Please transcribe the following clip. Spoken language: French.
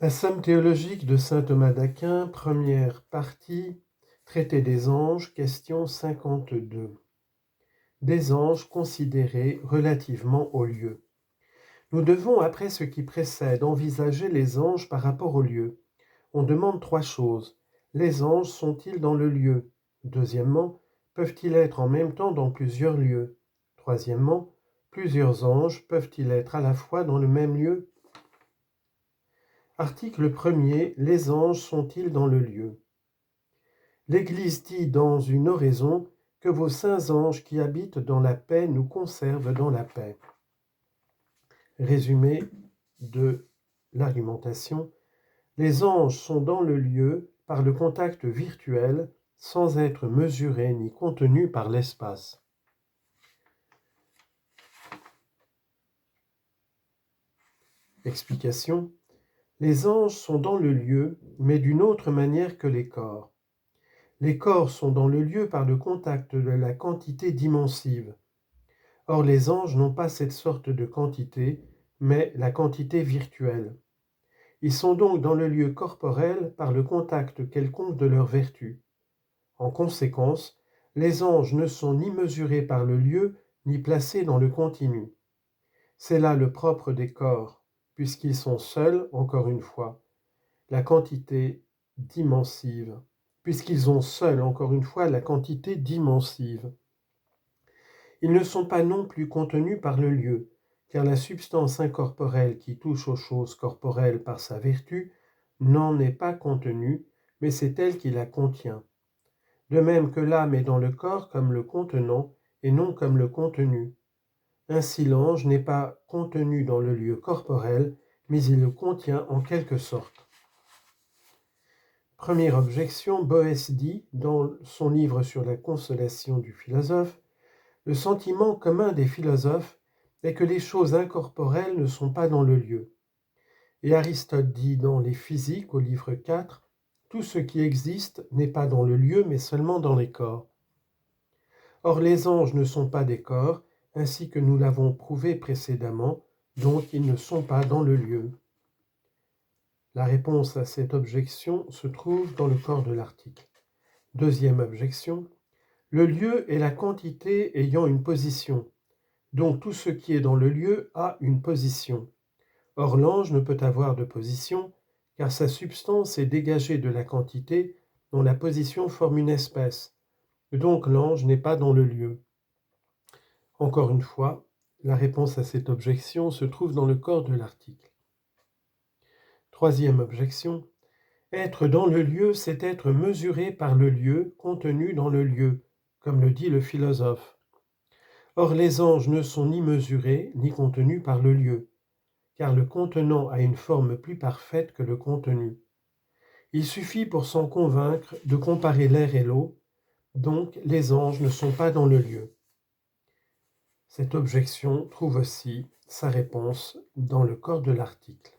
La somme théologique de saint Thomas d'Aquin, première partie, traité des anges, question 52. Des anges considérés relativement aux lieux. Nous devons, après ce qui précède, envisager les anges par rapport aux lieux. On demande trois choses. Les anges sont-ils dans le lieu? Deuxièmement, peuvent-ils être en même temps dans plusieurs lieux? Troisièmement, plusieurs anges peuvent-ils être à la fois dans le même lieu? Article 1er. Les anges sont-ils dans le lieu? L'Église dit dans une oraison que vos saints anges qui habitent dans la paix nous conservent dans la paix. Résumé de l'argumentation. Les anges sont dans le lieu par le contact virtuel sans être mesurés ni contenus par l'espace. Explication. Les anges sont dans le lieu, mais d'une autre manière que les corps. Les corps sont dans le lieu par le contact de la quantité dimensive. Or, les anges n'ont pas cette sorte de quantité, mais la quantité virtuelle. Ils sont donc dans le lieu corporel par le contact quelconque de leur vertu. En conséquence, les anges ne sont ni mesurés par le lieu, ni placés dans le continu. C'est là le propre des corps, puisqu'ils sont seuls, encore une fois, la quantité dimensive, puisqu'ils ont seuls, encore une fois, la quantité dimensive. Ils ne sont pas non plus contenus par le lieu, car la substance incorporelle qui touche aux choses corporelles par sa vertu n'en est pas contenue, mais c'est elle qui la contient. De même que l'âme est dans le corps comme le contenant et non comme le contenu. Ainsi l'ange n'est pas contenu dans le lieu corporel, mais il le contient en quelque sorte. Première objection, Boès dit, dans son livre sur la consolation du philosophe, le sentiment commun des philosophes est que les choses incorporelles ne sont pas dans le lieu. Et Aristote dit dans les Physiques, au livre 4, tout ce qui existe n'est pas dans le lieu, mais seulement dans les corps. Or, les anges ne sont pas des corps, ainsi que nous l'avons prouvé précédemment, donc ils ne sont pas dans le lieu. La réponse à cette objection se trouve dans le corps de l'article. Deuxième objection, le lieu est la quantité ayant une position, donc tout ce qui est dans le lieu a une position. Or, l'ange ne peut avoir de position, car sa substance est dégagée de la quantité dont la position forme une espèce. Donc l'ange n'est pas dans le lieu. Encore une fois, la réponse à cette objection se trouve dans le corps de l'article. Troisième objection, être dans le lieu, c'est être mesuré par le lieu contenu dans le lieu, comme le dit le philosophe. Or, les anges ne sont ni mesurés ni contenus par le lieu, car le contenant a une forme plus parfaite que le contenu. Il suffit pour s'en convaincre de comparer l'air et l'eau, donc les anges ne sont pas dans le lieu. Cette objection trouve aussi sa réponse dans le corps de l'article.